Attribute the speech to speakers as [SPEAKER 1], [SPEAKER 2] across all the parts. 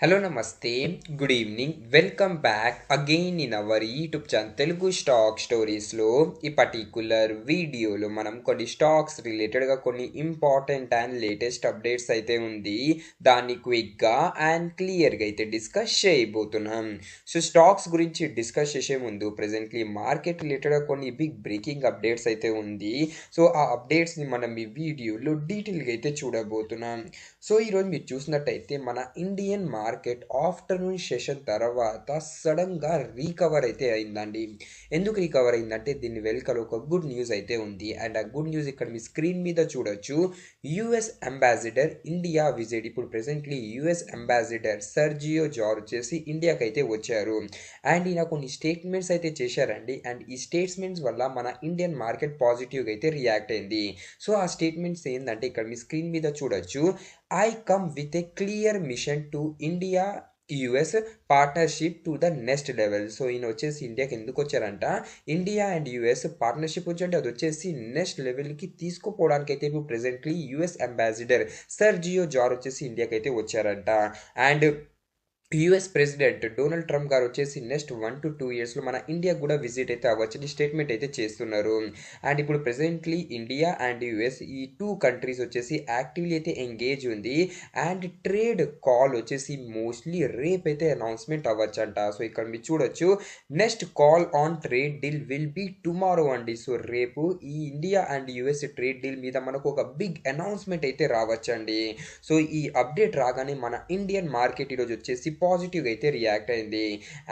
[SPEAKER 1] Hello నమస్తే good evening welcome back again in our YouTube channel Telugu stock స్టోరీస్లో ఈ particular వీడియోలో మనం కొన్ని స్టాక్స్ రిలేటెడ్గా కొన్ని ఇంపార్టెంట్ అండ్ లేటెస్ట్ అప్డేట్స్ అయితే ఉంది దాన్ని క్విక్గా అండ్ క్లియర్గా అయితే డిస్కస్ చేయబోతున్నాం. సో స్టాక్స్ గురించి డిస్కస్ చేసే ముందు ప్రెజెంట్లీ మార్కెట్ రిలేటెడ్గా కొన్ని బిగ్ బ్రేకింగ్ అప్డేట్స్ అయితే ఉంది. సో ఆ అప్డేట్స్ని మనం ఈ వీడియోలో డీటెయిల్గా అయితే చూడబోతున్నాం. సో ఈరోజు మీరు చూసినట్టయితే మన ఇండియన్ మార్కెట్ ఆఫ్టర్నూన్ సెషన్ తర్వాత సడన్గా రీకవర్ అయితే అయిందండి. ఎందుకు రీకవర్ అయిందంటే దీని వెనుకల ఒక గుడ్ న్యూస్ అయితే ఉంది. అండ్ ఆ గుడ్ న్యూస్ ఇక్కడ మీ స్క్రీన్ మీద చూడొచ్చు. US ambassador India visit. ఇప్పుడు presently US ambassador Sergio jar వచ్చేసి ఇండియాకి అయితే వచ్చారు. అండ్ ఈయన కొన్ని స్టేట్మెంట్స్ అయితే చేశారండి. అండ్ ఈ స్టేట్మెంట్స్ వల్ల మన ఇండియన్ మార్కెట్ పాజిటివ్గా అయితే రియాక్ట్ అయింది. సో ఆ స్టేట్మెంట్స్ ఏంటంటే ఇక్కడ మీ స్క్రీన్ మీద చూడొచ్చు. I come with a clear mission to India US partnership two the next level. So ఈయన వచ్చేసి ఇండియాకి ఎందుకు వచ్చారంట, ఇండియా అండ్ యుఎస్ పార్ట్నర్షిప్ వచ్చి అది వచ్చేసి నెక్స్ట్ లెవెల్కి తీసుకుపోవడానికి అయితే ఇప్పుడు presently US ambassador Sergio jar వచ్చేసి ఇండియాకి అయితే వచ్చారంట. And US president Donald Trump గారు వచ్చేసి నెక్స్ట్ 1 to 2 ఇయర్స్లో మన ఇండియా కూడా విజిట్ అయితే అవ్వచ్చని స్టేట్మెంట్ అయితే చేస్తున్నారు. అండ్ ఇప్పుడు ప్రెసెంట్లీ ఇండియా అండ్ యుఎస్ ఈ టూ కంట్రీస్ వచ్చేసి యాక్టివ్లీ అయితే ఎంగేజ్ ఉంది. అండ్ ట్రేడ్ కాల్ వచ్చేసి మోస్ట్లీ రేపు అయితే అనౌన్స్మెంట్ అవ్వచ్చంట. సో ఇక్కడ మీరు చూడొచ్చు, next call on trade deal will be tomorrow అండి. సో రేపు ఈ India and US trade deal మీద మనకు ఒక బిగ్ అనౌన్స్మెంట్ అయితే రావచ్చండి. సో ఈ అప్డేట్ రాగానే మన ఇండియన్ మార్కెట్ ఈరోజు వచ్చేసి పాజిటివ్గా అయితే రియాక్ట్ అయింది.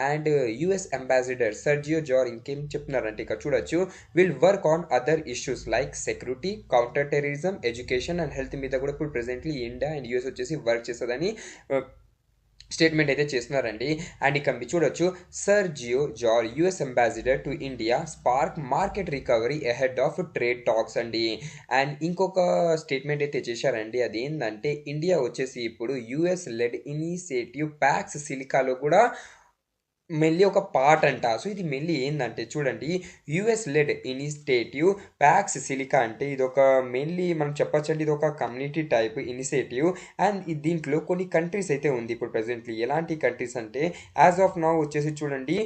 [SPEAKER 1] And US ambassador Sergio Gor ఇంకేం చెప్తున్నారంటే ఇక్కడ చూడొచ్చు, will work on other issues like security, counter terrorism, education and health మీద కూడా ఇప్పుడు ప్రెసెంట్లీ ఇండియా అండ్ యుఎస్ వచ్చేసి వర్క్ చేస్తుందని స్టేట్మెంట్ అయితే చేస్తున్నారండి. అండ్ ఇక్కడ మీరు చూడొచ్చు, Sergio Gor US ambassador to India spark market recovery ahead of trade talks అండి. అండ్ ఇంకొక స్టేట్మెంట్ అయితే చేశారండి. అది ఏంటంటే ఇండియా వచ్చేసి ఇప్పుడు యుఎస్ లెడ్ ఇనిషియేటివ్ ప్యాక్స్ సిలికాలో కూడా మెల్లి ఒక పార్ట్ అంట. సో ఇది మెల్లి ఏంటంటే చూడండి, US led initiative Pax silica అంటే ఇది ఒక మెయిన్లీ మనం చెప్పచ్చండి, ఇది ఒక కమ్యూనిటీ టైప్ ఇనిషియేటివ్. అండ్ దీంట్లో కొన్ని కంట్రీస్ అయితే ఉంది ఇప్పుడు ప్రెసెంట్లీ. ఎలాంటి కంట్రీస్ అంటే యాజ్ ఆఫ్ నౌ వచ్చేసి చూడండి,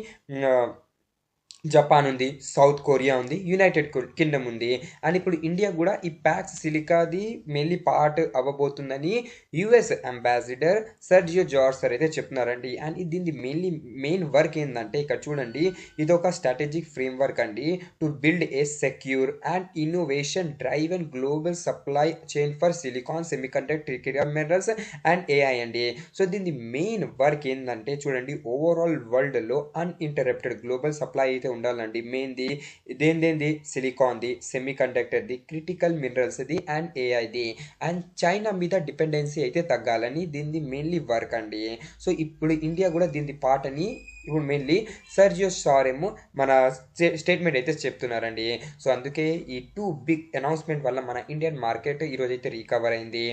[SPEAKER 1] జపాన్ ఉంది, సౌత్ కొరియా ఉంది, యునైటెడ్ కింగ్డమ్ ఉంది. అండ్ ఇప్పుడు ఇండియా కూడా ఈ ప్యాక్స్ సిలికాది మెయిన్లీ పార్ట్ అవ్వబోతుందని US ambassador Sergio Gor sir అయితే చెప్తున్నారండి. అండ్ దీని మెయిన్ వర్క్ ఏంటంటే ఇక్కడ చూడండి, ఇది ఒక స్ట్రాటజిక్ ఫ్రేమ్ వర్క్ అండి to build a secure and innovation drive and global supply chain for silicon, semiconductor minerals and AI అండి. సో దీని మెయిన్ వర్క్ ఏంటంటే చూడండి, ఓవరాల్ వరల్డ్లో అన్ఇంటరప్టెడ్ గ్లోబల్ సప్లై అయితే ఉండాలండి. మెయిన్ది ఇదేంది, సిలికాన్ది, సెమీ కండక్టర్ది, క్రిటికల్ మినరల్స్ది అండ్ ఏఐది. అండ్ చైనా మీద డిపెండెన్సీ అయితే తగ్గాలని దీన్ని మెయిన్లీ వర్క్ అండి. సో ఇప్పుడు ఇండియా కూడా దీని పార్ట్ అని ఇప్పుడు మెయిన్లీ సర్జియో జార్ ఏమో మన స్టేట్మెంట్ అయితే చెప్తున్నారండి. సో అందుకే ఈ టూ బిగ్ అనౌన్స్మెంట్ వల్ల మన ఇండియన్ మార్కెట్ ఈరోజు అయితే రికవర్ అయింది.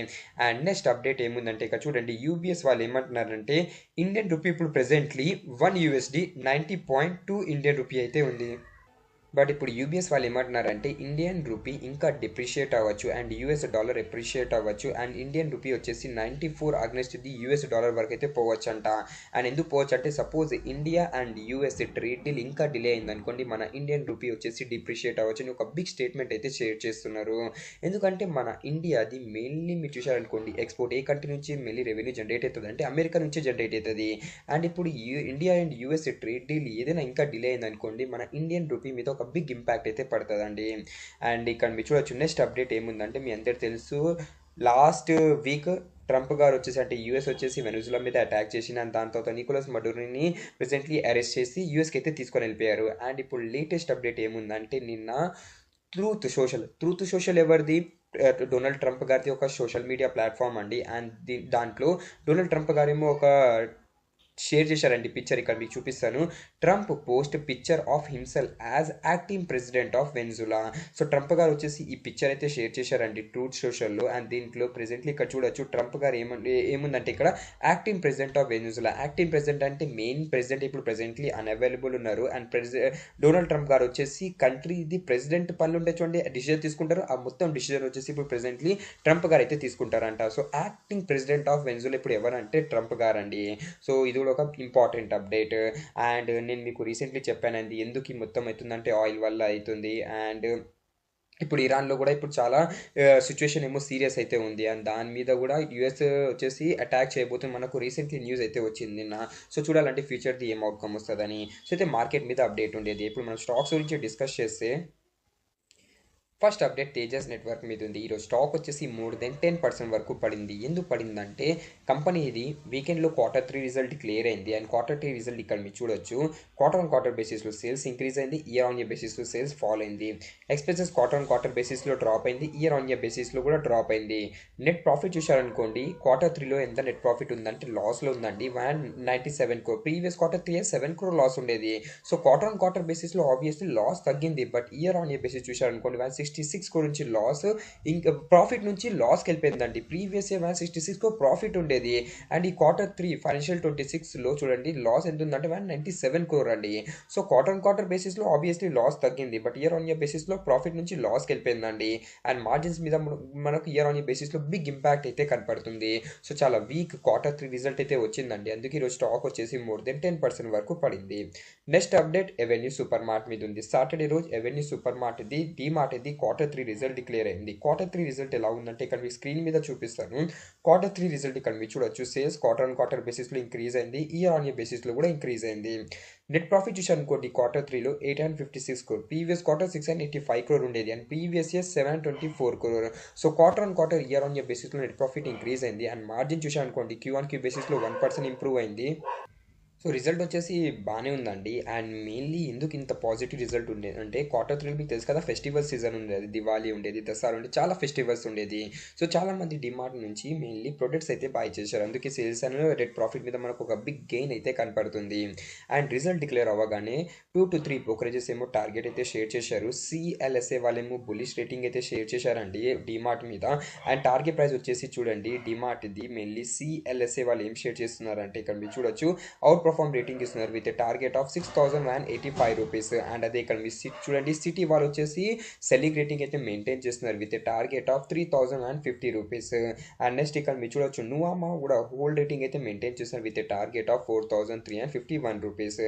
[SPEAKER 1] అండ్ నెక్స్ట్ అప్డేట్ ఏముందంటే ఇక్కడ చూడండి, యూబీఎస్ వాళ్ళు ఏమంటున్నారంటే ఇండియన్ రూపీ ఇప్పుడు ప్రెసెంట్లీ 1 USD 90.2 ఇండియన్ రూపీ అయితే ఉంది. బట్ ఇప్పుడు యూబీఎస్ వాళ్ళు ఏమంటున్నారంటే ఇండియన్ రూపీ ఇంకా డిప్రిషియేట్ అవ్వచ్చు అండ్ యూఎస్ డాలర్ ఎప్రిషియేట్ అవ్వచ్చు. అండ్ ఇండియన్ రూపీ వచ్చేసి 94 అగ్నెస్ట్ ది యూఎస్ డాలర్ వరకు అయితే పోవచ్చు అంట. అండ్ ఎందుకు పోవచ్చు అంటే suppose India and US trade deal ఇంకా డిలే అయింది అనుకోండి, మన ఇండియన్ రూపీ వచ్చేసి డిప్రిషియేట్ అవ్వచ్చు అని ఒక బిగ్ స్టేట్మెంట్ అయితే షేర్ చేస్తున్నారు. ఎందుకంటే మన ఇండియాది మెయిన్లీ మీరు చూసారనుకోండి, ఎక్స్పోర్ట్ ఏ కంట్రీ నుంచి మెయిన్లీ రెవెన్యూ జనరేట్ అవుతుంది అంటే అమెరికా నుంచి జనరేట్ అవుతుంది. అండ్ ఇప్పుడు India and US trade deal ఏదైనా ఇంకా డిలే అయింది అనుకోండి, మన ఇండియన్ రూపీ మీద ఒక బిగ్ ఇంపాక్ట్ అయితే పడుతుందండి. అండ్ ఇక్కడ మీరు చూడొచ్చు, నెక్స్ట్ అప్డేట్ ఏముందంటే మీ అందరికి తెలుసు, లాస్ట్ వీక్ ట్రంప్ గారు వచ్చేసి అంటే యూఎస్ వచ్చేసి వెనుజులా మీద అటాక్ చేసిన, దాని తర్వాత నికోలస్ మడురోని ప్రెసెంట్లీ అరెస్ట్ చేసి యూఎస్కి అయితే తీసుకొని వెళ్ళిపోయారు. అండ్ ఇప్పుడు లేటెస్ట్ అప్డేట్ ఏముందంటే నిన్న ట్రూత్ సోషల్ ఎవరిది, డొనాల్డ్ ట్రంప్ గారిది ఒక సోషల్ మీడియా ప్లాట్ఫామ్ అండి. అండ్ దాంట్లో డొనాల్డ్ ట్రంప్ గారేమో ఒక షేర్ చేశారండి పిక్చర్. ఇక్కడ మీకు చూపిస్తాను. Trump post picture of himself as acting president of Venezuela. So Trump గారు వచ్చేసి ఈ పిక్చర్ అయితే షేర్ చేశారండి ట్రూత్ సోషల్లో. అండ్ దీంట్లో ప్రెసెంట్లీ ఇక్కడ చూడొచ్చు ట్రంప్ గారు ఏముందంటే ఇక్కడ acting president of Venezuela. Acting president అంటే మెయిన్ ప్రెసిడెంట్ ఇప్పుడు ప్రెసెంట్లీ అన్అవైలబుల్ ఉన్నారు. అండ్ డొనాల్డ్ ట్రంప్ గారు వచ్చేసి కంట్రీది ప్రెసిడెంట్ పనులు ఉంటే చూడండి డిసిజన్ తీసుకుంటారు. ఆ మొత్తం డిసిజన్ వచ్చేసి ఇప్పుడు ప్రెసెంట్లీ ట్రంప్ గారు అయితే తీసుకుంటారంట. So acting president of Venezuela ఇప్పుడు ఎవరంటే ట్రంప్ గారండి. సో ఇది కూడా ఒక ఇంపార్టెంట్ అప్డేట్. అండ్ నేను మీకు రీసెంట్లీ చెప్పానండి ఎందుకు ఈ మొత్తం అవుతుందంటే ఆయిల్ వల్ల అవుతుంది. అండ్ ఇప్పుడు ఇరాన్లో కూడా ఇప్పుడు చాలా సిచ్యువేషన్ ఏమో సీరియస్ అయితే ఉంది. అండ్ దాని మీద కూడా యూఎస్ వచ్చేసి అటాక్ చేయబోతుంది. మనకు రీసెంట్లీ న్యూస్ అయితే వచ్చింది నిన్న. సో చూడాలంటే ఫ్యూచర్ది ఏం అవుట్కమ్ వస్తుందని. సో అయితే మార్కెట్ మీద అప్డేట్ ఉండేది. ఇప్పుడు మనం స్టాక్స్ గురించి డిస్కస్ చేస్తే ఫస్ట్ అప్డేట్ తేజస్ నెట్వర్క్ మీద ఉంది. ఈరోజు స్టాక్ వచ్చేసి మోర్ దెన్ 10% వరకు పడింది. ఎందుకు పడిందంటే కంపెనీ ఇది వీకెండ్లో Q3 రిజల్ట్ క్లియర్ అయింది. అండ్ Q3 రిజల్ట్ ఇక్కడ మీరు చూడొచ్చు. క్వార్టర్ ఆన్ క్వార్టర్ బేసిస్లో సేల్స్ ఇంక్రీజ్ అయింది. ఇయర్ ఆన్ ఇయర్ బేసిస్లో సేల్స్ ఫాల్ అయింది. ఎక్స్పెన్సెస్ క్వార్టర్ ఆన్ క్వార్టర్ బేసిస్లో డ్రాప్ అయింది. ఇయర్ ఆన్ ఇయర్ బేసిస్లో కూడా డ్రాప్ అయింది. నెట్ ప్రాఫిట్ చూశారనుకోండి Q3లో ఎంత నెట్ ప్రాఫిట్ ఉందంటే లాస్లో ఉందండి 197 crore. Previous Q3 7 crore loss ఉండేది. సో క్వార్టర్ ఆన్ క్వార్టర్ బేసిస్లో ఆబ్వియస్లీ లాస్ తగ్గింది. But year on year basis చూశారనుకోండి 166 crore నుంచి లాస్, ఇంకా ప్రాఫిట్ నుంచి లాస్కి వెళ్ళిపోయిందండి. ప్రీవియస్ ఇయర్ 166 crore ప్రాఫిట్ ఉండేది. అండ్ ఈ Q3 ఫైనాన్షియల్ 26లో చూడండి లాస్ ఎంత ఉందంటే 197 crore అండి. సో క్వార్టర్ ఆన్ క్వార్టర్ బేసిస్లో ఆబ్వియస్లీ లాస్ తగ్గింది. బట్ ఇయర్ ఆన్ ఇయర్ బేసిస్లో ప్రాఫిట్ నుంచి లాస్కి వెళ్ళిపోయిందండి. అండ్ మార్జిన్స్ మీద మనకు ఇయర్ ఆన్ ఇయర్ బేసిస్లో బిగ్ ఇంపాక్ట్ అయితే కనపడుతుంది. సో చాలా వీక్ Q3 రిజల్ట్ అయితే వచ్చిందండి. అందుకే ఈరోజు స్టాక్ వచ్చేసి మోర్ దెన్ 10% వరకు పడింది. Next update avenue super mart మీద ఉంది. సాటర్డే రోజు ఎవెన్యూ సూపర్ మార్ట్ ఇది డీమార్ట్ ఇది Q3 రిజల్ట్ డిక్లేర్ అయింది. Q3 రిజల్ట్ ఎలా ఉందంటే ఇక్కడ మీకు స్క్రీన్ మీద చూపిస్తాను. Q3 రిజల్ట్ ఇక్కడ మీరు చూడొచ్చు. సేల్స్ క్వార్టర్ ఆన్ క్వార్టర్ బేసిస్లో ఇంక్రీజ్ అయింది. ఇయర్ ఆన్ ఇయర్ బేసిస్లో కూడా ఇంక్రీజ్ అయింది. నెట్ ప్రాఫిట్ చూసారనుకోండి Q3లో 856 crore. ప్రీవియస్ క్వార్టర్ 685 crore ఉండేది. And previous year 724 crore. So quarter on quarter year on year బేసిస్లో నెట్ ప్రాఫిట్ ఇంక్రీజ్ అయింది. అండ్ మార్జిన్ చూసారనుకోండి Q1Q బేసిస్లో 1% ఇంప్రూవ్ అయింది. సో రిజల్ట్ వచ్చేసి బాగానే ఉందండి. అండ్ మెయిన్లీ ఎందుకు ఇంత పాజిటివ్ రిజల్ట్ ఉండేది అంటే Q3 మీకు తెలుసు కదా ఫెస్టివల్ సీజన్ ఉండేది. దివాళీ ఉండేది, దసరా ఉండేది, చాలా ఫెస్టివల్స్ ఉండేది. సో చాలామంది డిమార్ట్ నుంచి మెయిన్లీ ప్రొడక్ట్స్ అయితే బై చేశారు. అందుకే సేల్స్ అండ్ నెట్ ప్రాఫిట్ మీద మనకు ఒక బిగ్ గెయిన్ అయితే కనపడుతుంది. అండ్ రిజల్ట్ డిక్లేర్ అవ్వగానే 2 to 3 బ్రోకరేజెస్ ఏమో టార్గెట్ అయితే షేర్ చేశారు. CLSA వాళ్ళేమో బులిష్ రేటింగ్ అయితే షేర్ చేశారండి డిమార్ట్ మీద. అండ్ టార్గెట్ ప్రైస్ వచ్చేసి చూడండి డిమార్ట్ది మెయిన్లీ CLSA వాళ్ళు ఏం షేర్ చేస్తున్నారంటే ఇక్కడ మీరు చూడొచ్చు అవుట్ పర్ఫార్మ్ రేటింగ్ ఇస్తున్నారు with target of 6,185 rupees. And అదే ఇక్కడ మీరు చూడండి సిటీ వాళ్ళు వచ్చేసి సెల్లింగ్ రేటింగ్ అయితే మెయింటైన్ చేస్తున్నారు with target of 3,050 rupees. And next ఇక్కడ మీరు చూడొచ్చు నువామా కూడా హోల్డ్ రేటింగ్ అయితే మెయింటైన్ చేస్తున్నారు with target of 4,351 rupees.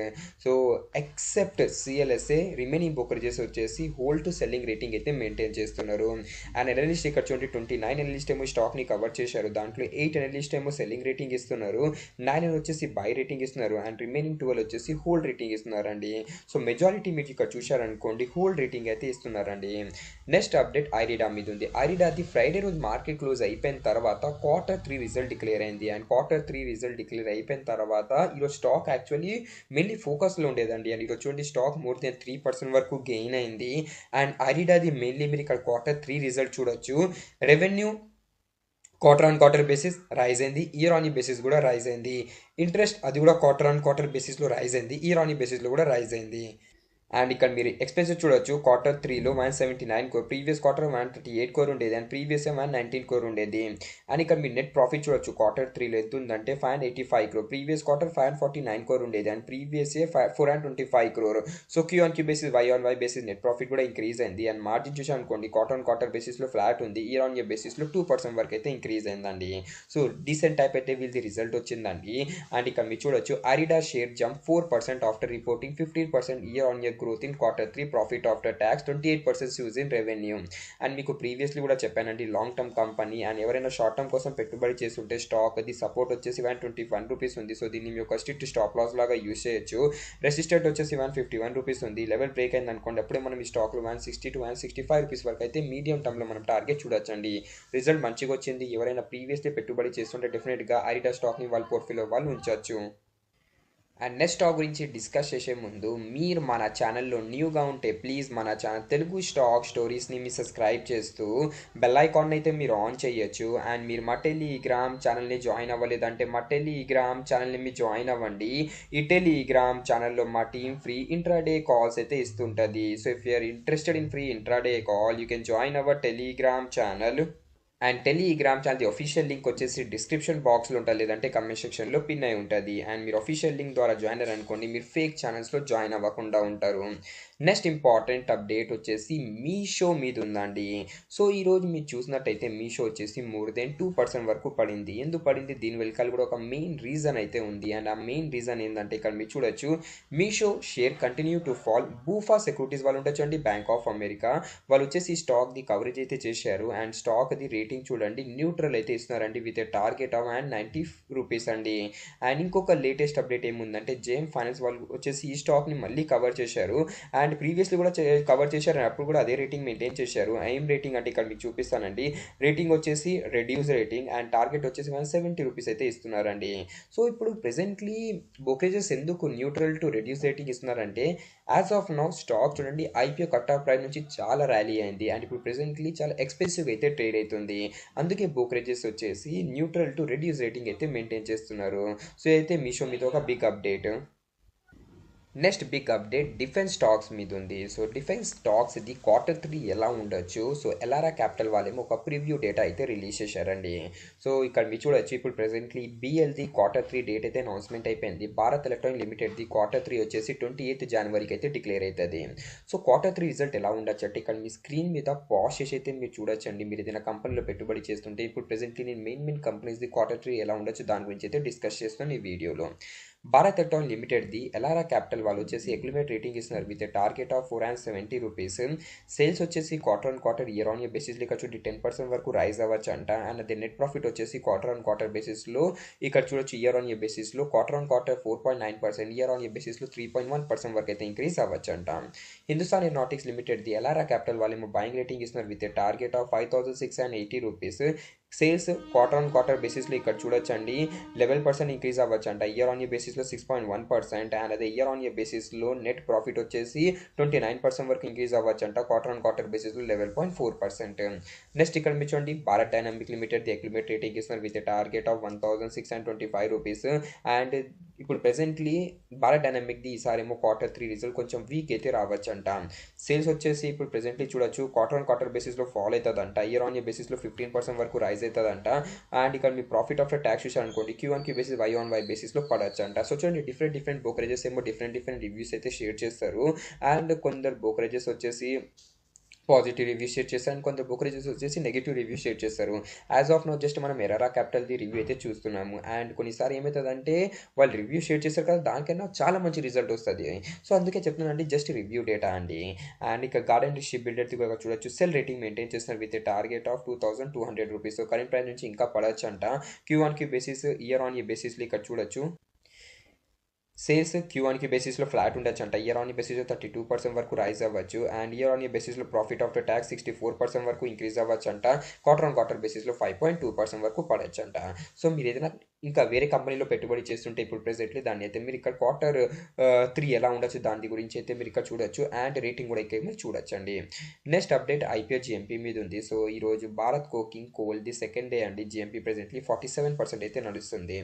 [SPEAKER 1] So except CLSA remaining brokerages వచ్చేసి హోల్డ్ టు సెల్లింగ్ రేటింగ్ అయితే మెయింటైన్ చేస్తున్నారు. అండ్ అనలిస్ట్ ఇక్కడ చూడండి 29 అనలిస్ట్ ఏమో స్టాక్ని కవర్ చేశారు. దాంట్లో 8 అనలిస్ట్ ఏమో సెల్లింగ్ రేటింగ్ ఇస్తున్నారు, 9 వచ్చేసి బై రేటింగ్ ఇస్తున్నారు. అండ్ రిమైనింగ్ 12 వచ్చేసి హోల్డ్ రేటింగ్ ఇస్తున్నారండి. సో మెజారిటీ మీరు ఇక్కడ చూశారనుకోండి హోల్డ్ రేటింగ్ అయితే ఇస్తున్నారండి. నెక్స్ట్ అప్డేట్ ఐరిడా మీద ఉంది. ఐరిడాది ఫ్రైడే రోజు మార్కెట్ క్లోజ్ అయిపోయిన తర్వాత Q3 రిజల్ట్ డిక్లేర్ అయింది. అండ్ Q3 రిజల్ట్ డిక్లేర్ అయిపోయిన తర్వాత ఈరోజు స్టాక్ యాక్చువల్లీ మెయిన్లీ ఫోకస్లో ఉండేదండి. అండ్ ఈరోజు చూడండి స్టాక్ మోర్ దెన్ 3% వరకు గెయిన్ అయింది. అండ్ ఐరిడాది మెయిన్లీ మీరు ఇక్కడ Q3 రిజల్ట్ చూడొచ్చు. Revenue quarter on quarter basis rise అయింది, ఇయర్ ఆన్ ఇయర్ బేసిస్ కూడా రైజ్ అయింది. ఇంట్రెస్ట్ అది కూడా క్వార్టర్ ఆన్ క్వార్టర్ బేసిస్లో రైజ్ అయింది, ఇయర్ ఆన్ ఇయర్ బేసిస్లో కూడా రైజ్ అయింది. అండ్ ఇక్కడ మీరు ఎక్స్పెన్సెస్ చూడొచ్చు Q3లో 179 crore, ప్రీవియస్ క్వార్టర్ 138 crore ఉండేది. అండ్ ప్రీవియస్ 119 crore ఉండేది. అండ్ ఇక్కడ మీరు నెట్ ప్రాఫిట్ చూడొచ్చు Q3లో ఎంత ఉందంటే 585 crore, ప్రీవియస్ క్వార్టర్ 549 crore ఉండేది. And previous year 425 crore. So Q1Q basis Y on Y basis net profit కూడా ఇంక్రీజ్ అయింది. అండ్ మార్జిన్ చూసి అనుకోండి క్వార్టర్ ఆన్ క్వార్టర్ బేసిస్లో ఫ్లాట్ ఉంది, ఇయర్ ఆన్ ఇయర్ బేసిస్లో 2% వరకు అయితే ఇంక్రీజ్ అయిందండి. సో డీసెంట్ టైప్ అయితే వీళ్ళది రిజల్ట్ వచ్చిందండి. అండ్ ఇక్కడ మీరు చూడొచ్చు అరిడా share jump 4% after reporting 15% year on year growth in Q3, profit after tax 28% use in revenue. And మీకు ప్రీవియస్లీ కూడా చెప్పానండి లాంగ్ టర్మ్ కంపెనీ అండ్ ఎవరైనా షార్ట్ టర్మ్ కోసం పెట్టుబడి చేస్తుంటే స్టాక్ అది సపోర్ట్ వచ్చేసి 121 రూపీస్ ఉంది. సో దీన్ని మీ ఒక స్ట్రిక్ట్ స్టాప్ లాస్ లాగా యూస్ చేయొచ్చు. రెసిస్టెంట్ వచ్చేసి 151 రూపీస్ ఉంది. లెవెల్ బ్రేక్ అయింది అనుకోండి అప్పుడే మనం ఈ స్టాక్లో 160 to 165 రూపీస్ వరకు అయితే మీడియం టర్మ్లో మనం టార్గెట్ చూడొచ్చండి. రిజల్ట్ మంచిగా వచ్చింది. ఎవరైనా ప్రీవియస్లీ పెట్టుబడి చేస్తుంటే డెఫినెట్గా ఐరిడా స్టాక్ని వాళ్ళ పోర్ట్ఫోలియో వాళ్ళు ఉంచవచ్చు. అండ్ నెక్స్ట్ టాక్ గురించి డిస్కస్ చేసే ముందు మీరు మన ఛానల్లో న్యూగా ఉంటే ప్లీజ్ మన ఛానల్ తెలుగు స్టాక్ స్టోరీస్ని మీరు సబ్స్క్రైబ్ చేస్తూ బెల్ ఐకాన్ అయితే మీరు ఆన్ చేయొచ్చు. అండ్ మీరు మా టెలిగ్రామ్ ఛానల్ని జాయిన్ అవ్వలేదంటే మా టెలిగ్రామ్ ఛానల్ని మీరు జాయిన్ అవ్వండి. ఈ టెలిగ్రామ్ ఛానల్లో మా టీమ్ ఫ్రీ ఇంట్రాడే కాల్స్ అయితే ఇస్తుంటుంది. So if you're interested in free intraday call you can join our Telegram channel. And Telegram channel official link వచ్చేసి డిస్క్రిప్షన్ బాక్స్లో ఉంటుంది, లేదంటే కమెంట్ సెక్షన్లో పిన్ అయి ఉంటుంది. అండ్ మీరు అఫీషియల్ లింక్ ద్వారా జాయిన్ అయ్యారు అనుకోండి, మీరు ఫేక్ ఛానల్స్లో జాయిన్ అవ్వకుండా ఉంటారు. నెక్స్ట్ ఇంపార్టెంట్ అప్డేట్ వచ్చేసి మీషో మీద ఉందండి. సో ఈరోజు మీరు చూసినట్టయితే మీషో వచ్చేసి మోర్ దెన్ 2% వరకు పడింది. ఎందుకు పడింది, దీని వెనకాల కూడా ఒక మెయిన్ రీజన్ అయితే ఉంది. అండ్ ఆ మెయిన్ రీజన్ ఏంటంటే ఇక్కడ మీరు చూడొచ్చు, Meesho share continue to fall. BofA securities వాళ్ళు ఉండొచ్చు అండి, బ్యాంక్ ఆఫ్ అమెరికా వాళ్ళు వచ్చేసి స్టాక్ ది కవరేజ్ అయితే చేశారు. అండ్ స్టాక్ ది రేటింగ్ చూడండి న్యూట్రల్ అయితే ఇస్తున్నారండి with a target of and 90 rupees అండి. అండ్ ఇంకొక లేటెస్ట్ అప్డేట్ ఏముందంటే జేఎం ఫైనాన్స్ వాళ్ళు వచ్చేసి ఈ స్టాక్ని మళ్ళీ కవర్ చేశారు. అండ్ ప్రీవియస్లీ కూడా కవర్ చేశారు, అండ్ అప్పుడు కూడా అదే రేటింగ్ మెయింటైన్ చేశారు. ఏం రేటింగ్ అంటే ఇక్కడ మీకు చూపిస్తానండి. రేటింగ్ వచ్చేసి రెడ్యూస్ రేటింగ్ అండ్ టార్గెట్ వచ్చేసి 170 రూపీస్ అయితే ఇస్తున్నారండి. సో ఇప్పుడు ప్రెసెంట్లీ బ్రోకరేజెస్ ఎందుకు న్యూట్రల్ టు రెడ్యూస్ రేటింగ్ ఇస్తున్నారంటే యాజ్ ఆఫ్ నౌ స్టాక్ చూడండి ఐపీఓ కట్ ఆఫ్ ప్రైస్ నుంచి చాలా ర్యాలీ అయింది. అండ్ ఇప్పుడు ప్రెసెంట్లీ చాలా ఎక్స్పెన్సివ్ అయితే ట్రేడ్ అవుతుంది. అందుకే బ్రోకరేజెస్ వచ్చేసి న్యూట్రల్ టు రెడ్యూస్ రేటింగ్ అయితే మెయింటైన్ చేస్తున్నారు. సో అయితే మీషో మీద ఒక big update. Next big update defence stocks మీద ఉంది. సో డిఫెన్స్ స్టాక్స్ ఇది Q3 ఎలా ఉండొచ్చు. సో ఎలారా క్యాపిటల్ వాళ్ళేమో ఒక ప్రివ్యూ డేటా అయితే రిలీజ్ చేశారండి. సో ఇక్కడ మీరు చూడొచ్చు, ఇప్పుడు ప్రెసెంట్లీ బిఎల్ది Q3 డేట్ అయితే అనౌన్స్మెంట్ అయిపోయింది. భారత్ ఎలక్ట్రానిక్ లిమిటెడ్ది Q3 వచ్చేసి 28 జనవరికి అయితే డిక్లేర్ అవుతుంది. సో Q3 రిజల్ట్ ఎలా ఉండొచ్చు అంటే ఇక్కడ మీ స్క్రీన్ మీద పాజ్ చేసి అయితే మీరు చూడొచ్చండి. మీరు ఏదైనా కంపెనీలో పెట్టుబడి చేస్తుంటే ఇప్పుడు ప్రెసెంట్లీ నేను మెయిన్ కంపెనీస్ది Q3 ఎలా ఉండొచ్చు దాని గురించి అయితే డిస్కస్ చేస్తున్నాను ఈ వీడియోలో. భారత్ ఎలక్ట్రానిక్ లిమిటెడ్ది ఎలారా క్యాపిటల్ వాళ్ళు వచ్చేసి ఎక్విలిబేట్ రేటింగ్ ఇస్తున్నారు with target of 470 rupees. Sales వచ్చేసి quarter year on year basis ఇక్కడ చూడండి 10% వరకు రైజ్ అవ్వచ్చు అంట. అండ్ అదే నెట్ ప్రాఫిట్ వచ్చేసి క్వార్టర్ బేసిస్లో ఇక్కడ చూడొచ్చు ఇయర్ ఆన్ ఇయర్ బేసిస్లో క్వార్టర్ 4.9%, ఇయర్ ఆన్ ఇయర్ బేసిస్లో 3.1% వరకు అయితే ఇంక్రీజ్ అవ్వచ్చు అంట. హిందుస్థాన్ ఏరోనాటిక్స్ లిమిటెడ్ది ఎలారా క్యాపిటల్ వాళ్ళేమో బయింగ్ రేటింగ్ ఇస్తున్నారు with target of 5680 rupees. Sales quarter బేసిస్లో ఇక్కడ చూడొచ్చండి 11% ఇంక్రీజ్ అవ్వచ్చు అంట. ఇయర్ ఆన్ ఇయర్ బేసిస్లో 6.1%. అండ్ అదే ఇయర్ ఆన్ ఇయర్ బేసిస్లో నెట్ ప్రాఫిట్ వచ్చేసి 29% వరకు ఇంక్రీజ్ అవ్వచ్చు అంట. క్వార్టర్ బేసిస్లో 11.4%. నెక్స్ట్ ఇక్కడ మీరు చూడండి భారత్ డైనామిక్ లిమిటెడ్ ఎక్విలిబేట్ రేటింగ్ ఇస్తున్నారు with target of 1625 rupees. And ఇప్పుడు ప్రెసెంట్లీ భారత్ డైనామిక్ది ఈసారి ఏమో Q3 రిజల్ట్ కొంచెం వీక్ అయితే రావచ్చు అంట. సేల్స్ వచ్చేసి ఇప్పుడు ప్రెసెంట్లీ చూడొచ్చు క్వార్టర్ బేసిస్లో ఫాల్ అవుతుందంట. ఇయర్ ఆన్ ఇయర్ బేసిస్లో 15% వరకు రైజ్ అవుతుందంట. అండ్ ఇక్కడ మీ ప్రాఫిట్ ఆఫ్టర్ ట్యాక్స్ చూసారు అనుకోండి Q1 బేసిస్ Y బేసిస్లో పడవచ్చు అంట. సో చూడండి డిఫరెంట్ బ్రోకరేజెస్ ఏమో డిఫరెంట్ రివ్యూస్ అయితే షేర్ చేస్తారు. అండ్ కొందరు బ్రోకరేజెస్ వచ్చేసి పాజిటివ్ రివ్యూ షేర్ చేస్తారు, అండ్ కొంత బ్రోకరేజెస్ వచ్చేసి నెగిటివ్ రివ్యూ షేర్ చేస్తారు. యాజ్ ఆఫ్ నో జస్ట్ మనం ఎరారా క్యాపిటల్ది రివ్యూ అయితే చూస్తున్నాము. అండ్ కొన్నిసారి ఏమవుతుందంటే వాళ్ళు రివ్యూ షేర్ చేస్తారు కదా దానికన్నా చాలా మంచి రిజల్ట్ వస్తుంది. సో అందుకే చెప్తున్నానండి జస్ట్ రివ్యూ డేటా అండి. అండ్ ఇక గార్డెన్ షిప్ బిల్డర్ది కూడా చూడొచ్చు సెల్ రేటింగ్ మెయింటైన్ చేస్తున్నారు with target of 2200 rupees. So current price నుంచి ఇంకా పడవచ్చు అంట. Q1 basis year on year బేసిస్లో ఇక్కడ చూడొచ్చు సేల్స్ Q1 బేసిస్లో ఫ్లాట్ ఉండొచ్చు అంట. ఇయర్ ఆన్ ఇయర్ బేసిస్లో 32% వరకు రైజ్ అవ్వచ్చు. అండ్ ఇయర్ ఆన్ ఇయర్ బేసిస్లో ప్రాఫిట్ ఆఫ్టర్ ట్యాక్స్ 64% వరకు ఇంక్రీజ్ అవ్వచ్చు అంట. క్వార్టర్ బేసిస్లో 5.2% వరకు పడవచ్చు అంట. సో మీరు ఏదైనా ఇంకా వేరే కంపెనీలో పెట్టుబడి చేస్తుంటే ఇప్పుడు ప్రెసెంట్లీ దాన్ని అయితే మీరు ఇక్కడ Q3 ఎలా ఉండొచ్చు దాని గురించి అయితే మీరు ఇక్కడ చూడొచ్చు. అండ్ రేటింగ్ కూడా ఇక్కడ మీరు చూడొచ్చండి. నెక్స్ట్ అప్డేట్ ఐపీఓ జిఎంపీ మీద ఉంది. సో ఈరోజు Bharat coking coal the second day అండి. జిఎంపీ ప్రెసెంట్లీ 47% అయితే నడుస్తుంది.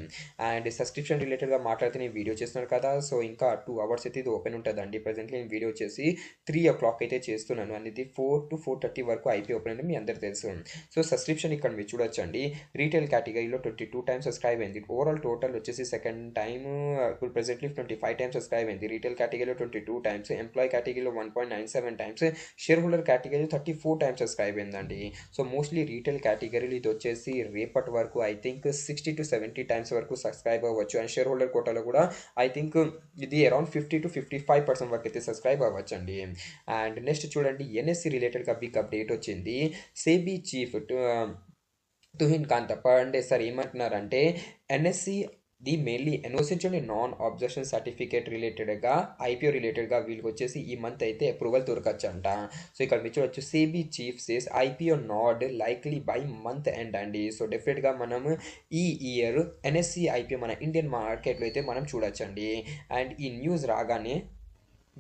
[SPEAKER 1] అండ్ సబ్స్క్రిప్షన్ రిలేటెడ్గా మాట్లాడితే నేను వీడియో చేస్తున్నాను కదా. సో ఇంకా 2 hours అయితే ఇది ఓపెన్ ఉంటుందండి. ప్రెసెంట్లీ నేను వీడియో వచ్చేసి 3 o'clock అయితే చేస్తున్నాను. అనేది 4 to 4:30 వరకు ఐపీ ఓపెన్ అంటే మీ అందరు తెలుసు. సో సబ్స్క్రిప్షన్ ఇక్కడ మీరు చూడొచ్చండి. రీటైల్ కేటగిరీలో 22 టైమ్స్ సబ్స్క్రైబ్ అయింది. ఓవరాల్ టోటల్ వచ్చేసి సెకండ్ టైమ్ ఇప్పుడు ప్రెసెంట్లీ 25 టైమ్స్ సబ్స్క్రైబ్ అయింది. రీటైల్ కేటగిరీలో 22 టైమ్స్, ఎంప్లాయీ కేటగిరీలో 1.97 టైమ్స్, షేర్ హోల్డర్ కేటగిరీలో 34 టైమ్స్ సబ్స్క్రైబ్ అయిందండి. సో మోస్ట్లీ రీటైల్ కేటగిరీలో ఇది వచ్చేసి రేపటి వరకు ఐ థింక్ 60 to 70 టైమ్స్ వరకు సబ్స్క్రైబ్ అవ్వచ్చు. అండ్ షేర్ హోల్డర్ కోటాలో కూడా ఐ థింక్ ఇది అరౌండ్ 50 to 55% వరకు అయితే సబ్స్క్రైబ్ అవ్వచ్చండి. అండ్ నెక్స్ట్ చూడండి ఎన్ఎస్సి రిలేటెడ్గా బిగ్ అప్డేట్ వచ్చింది. సేబీ చీఫ్ తుహిన్ కాంత్ అంటే సార్ ఏమంటున్నారంటే ఎన్ఎస్సి ది mainly NOC non objection certificate రిలేటెడ్గా ఐపీఓ రిలేటెడ్గా వీళ్ళకి వచ్చేసి ఈ మంత్ అయితే అప్రూవల్ దొరకచ్చు అంట. సో ఇక్కడ మీరు చూడొచ్చు SEBI chief says IPO nod likely by month end అండి. సో డెఫినెట్గా మనం ఈ ఇయర్ ఎన్ఎస్సి ఐపీఓ మన ఇండియన్ మార్కెట్లో అయితే మనం చూడొచ్చండి. అండ్ ఈ న్యూస్ రాగానే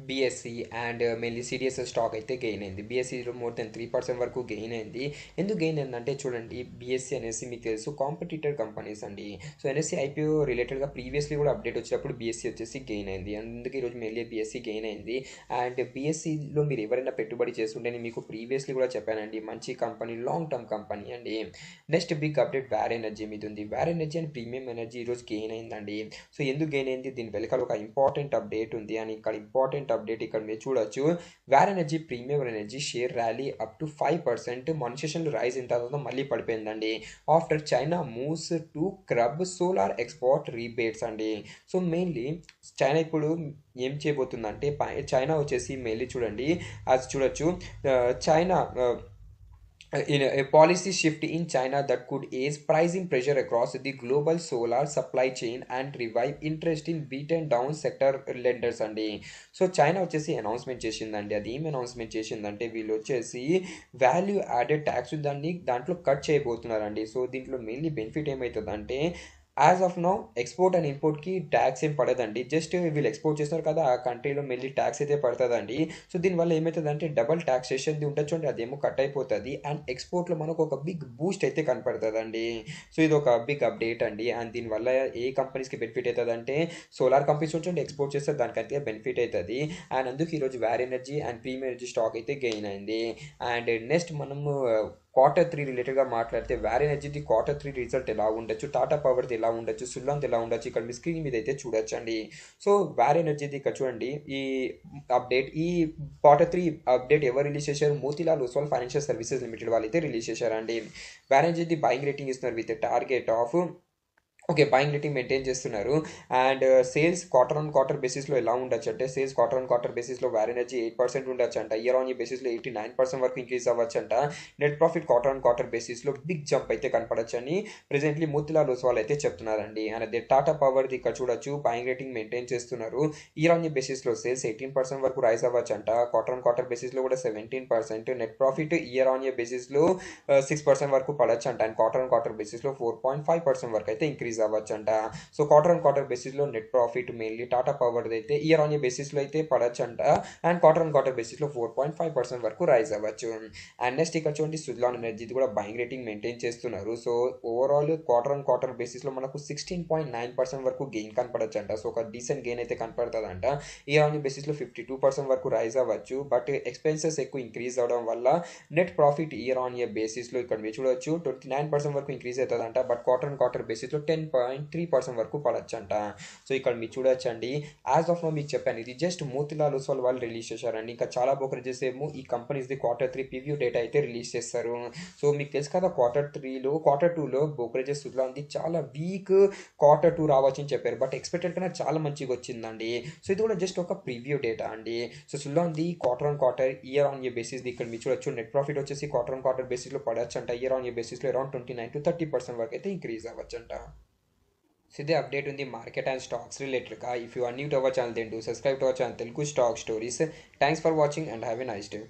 [SPEAKER 1] BSE and mainly CDSL stock అయితే గెయిన్ అయింది. బీఎస్సీలో మోర్ దెన్ 3% వరకు గెయిన్ అయింది. ఎందుకు గెయిన్ అయిందంటే చూడండి, బీఎస్సీ అనేసి మీకు తెలుసు కాంపిటీటర్ కంపెనీస్ అండి. సో ఎన్ఎస్సీ ఐపీఓ రిలేటెడ్గా ప్రీవియస్లీ కూడా అప్డేట్ వచ్చినప్పుడు బీఎస్సీ వచ్చేసి గెయిన్ అయింది. అందుకే ఈరోజు మెయిన్లీ బీఎస్సీ గెయిన్ అయింది. అండ్ బీఎస్సీలో మీరు ఎవరైనా పెట్టుబడి చేస్తుంటే మీకు ప్రీవియస్లీ కూడా చెప్పానండి, మంచి కంపెనీ, లాంగ్ టర్మ్ కంపెనీ అండి. Next big update Waaree energy మీద ఉంది. Waaree energy and premium energy ఈరోజు గెయిన్ అయిందండి. సో ఎందుకు గెయిన్ అయింది, దీని వెనకాల ఒక ఇంపార్టెంట్ అప్డేట్ ఉంది. అని ఇక్కడ ఇంపార్టెంట్ అప్డేట్ ఇక్కడ మీరు చూడొచ్చు. Waaree energy premium energy share rally up to 5%. మన సెషన్లో రైజ్ అయిన తర్వాత మళ్ళీ పడిపోయిందండి. After China moves to curb solar export rebates అండి. సో మెయిన్లీ చైనా ఇప్పుడు ఏం చేయబోతుందంటే, చైనా వచ్చేసి మెయిన్లీ చూడండి, అది చూడొచ్చు, China in a policy shift in China that could ease pricing pressure across the global solar supply chain and revive interest in beaten down sector lenders అండి. So China వచ్చేసి announcement చేసిందండి. అది ఏం announcement చేసిందంటే, వీళ్ళు వచ్చేసి వాల్యూ యాడెడ్ ట్యాక్స్ దాంట్లో cut చేయబోతున్నారండి. సో దీంట్లో మెయిన్లీ బెనిఫిట్ ఏమవుతుందంటే, as of now export and ఇంపోర్ట్కి ట్యాక్స్ ఏం పడదండి. జస్ట్ వీళ్ళు ఎక్స్పోర్ట్ చేస్తున్నారు కదా, ఆ కంట్రీలో మెయిన్లీ ట్యాక్స్ అయితే పడుతుందండి. సో దీనివల్ల ఏమవుతుందంటే డబల్ ట్యాక్సేషన్ది ఉండొచ్చు అండి, అదేమో కట్ అయిపోతుంది. అండ్ ఎక్స్పోర్ట్లో మనకు ఒక బిగ్ బూస్ట్ అయితే కనపడుతుందండి. సో ఇది ఒక బిగ్ అప్డేట్ అండి. అండ్ దీనివల్ల ఏ కంపెనీస్కి బెనిఫిట్ అవుతుంది అంటే, సోలార్ కంపెనీస్ వచ్చి ఎక్స్పోర్ట్ చేస్తే దానికైతే బెనిఫిట్ అవుతుంది. అండ్ అందుకు ఈరోజు Waaree energy and premium energy stock అయితే గెయిన్ అయింది. అండ్ నెక్స్ట్ మనము Q3 రిలేటెడ్గా మాట్లాడితే, వేర్ ఎనర్జీది Q3 రిజల్ట్ ఎలా ఉండొచ్చు, టాటా పవర్ది ఎలా ఉండొచ్చు, సుల్లాన్ది ఎలా ఉండొచ్చు, ఇక్కడ మీ స్క్రీన్ మీద అయితే చూడొచ్చు అండి. సో వేర్ ఎనర్జీది ఇక్కడ చూడండి, ఈ అప్డేట్, ఈ Q3 అప్డేట్ ఎవరు రిలీజ్ చేశారు, Motilal Oswal financial services limited వాళ్ళు అయితే రిలీజ్ చేశారండి. వేర్ ఎనర్జీది బయింగ్ రేటింగ్ ఇస్తున్నారు with target of, okay, buying rating maintain చేస్తున్నారు. అండ్ సేల్స్ క్వార్టర్ బేసిస్లో ఎలా ఉండొచ్చు అంటే, సేల్స్ క్వార్టర్ బేసిస్లో వేర్ ఎనర్జీ 8% ఉండొచ్చు అంట. ఇయర్ ఆన్ ఇయర్ బేసిస్లో 89% వరకు ఇంక్రీజ్ అవ్వచ్చు అంట. నెట్ ప్రాఫిట్ క్వార్టర్ బేసిస్లో బిగ్ జంప్ అయితే కనపడచ్చు అని ప్రెసెంట్లీ మోతీలాల్ ఓస్వాల్ అయితే చెప్తున్నారండి. అండ్ అదే టాటా పవర్ది ఇక్కడ చూడొచ్చు, బయింగ్ రేటింగ్ మెయింటైన్ చేస్తున్నారు. ఇయర్ ఆన్ ఇయర్ బేసిస్లో సేల్స్ 18% వరకు రైజ్ అవ్వచ్చు అంట. క్వార్టర్ బేసిస్లో కూడా 17%. Net profit year on year బేసిస్లో 6% వరకు పడచ్చు అంట. అండ్ క్వార్టర్ బేసిస్లో 4.5% వరకు అయితే ఇంక్రీజ్ అవ్వచ్చు అంట. సో క్వార్టర్ బేసిస్లో net profit mainly Tata power అయితే ఇయర్ ఆన్ ఇయర్ బేసిస్లో అయితే పడచ్చు అంట. అండ్ క్వార్టర్ బేసిస్లో 4.5% వరకు రైజ్ అవ్వచ్చు. అండ్ నెక్స్ట్ ఇక్కడ చూడండి, సుజలాన్ ఎనర్జీది కూడా బయింగ్ రేటింగ్ మెయింటైన్ చేస్తున్నారు. సో ఓవరాల్ క్వార్టర్ బేసిస్లో మనకు 16.9% వరకు గెయిన్ కనపడచ్చు అంట. సో ఒక డీసెంట్ గెయిన్ అయితే కనపడుతుంది అంట. ఇయర్ ఆన్ ఇయర్ బేసిస్లో 52% వరకు రైజ్ అవ్వచ్చు. బట్ ఎక్స్పెన్సెస్ ఎక్కువ ఇంక్రీజ్ అవడం వల్ల net profit year on year బేసిస్లో ఇక్కడ మీరు చూడొచ్చు 29% వరకు ఇంక్రీజ్ అవుతుంది అంట. బట్ క్వార్టర్ బేసిస్లో 10.3% వరకు పడచ్చంట. సో ఇక్కడ మీరు చూడొచ్చండి, యాజ్ ఆఫ్ నో మీకు చెప్పాను, ఇది జస్ట్ మోతీలాల్ ఓస్వాల్ వాళ్ళు రిలీజ్ చేశారండి. ఇంకా చాలా బ్రోకరేజెస్ ఏమో ఈ కంపెనీస్ది Q3 ప్రివ్యూ డేటా అయితే రిలీజ్ చేస్తారు. సో మీకు తెలుసు కదా, Q2లో బ్రోకరేజెస్ ఉంది చాలా వీక్, Q2 రావచ్చు అని చెప్పారు. బట్ ఎక్స్పెక్టెడ్ కన్నా చాలా మంచిగా వచ్చిందండి. సో ఇది కూడా జస్ట్ ఒక ప్రివ్యూ డేటా అండి. సో సుల్లాన్ది quarter year on year basis ఇక్కడ మీరు చూడొచ్చు, నెట్ ప్రాఫిట్ వచ్చేసి క్వార్టర్ బేసిస్లో పడచ్చు అంట. ఇయర్ ఆన్ ఇయర్ బేసిస్లో అరౌండ్ 29-30% వరకు అయితే ఇంక్రీజ్ అవ్వచ్చు అంట. సో ఇదే అప్డేట్ ఉంది మార్కెట్ అండ్ స్టాక్స్ రిలేటెడ్గా. If you are new to our channel, then do subscribe to our channel Telugu stock stories. Thanks for watching and have a nice day.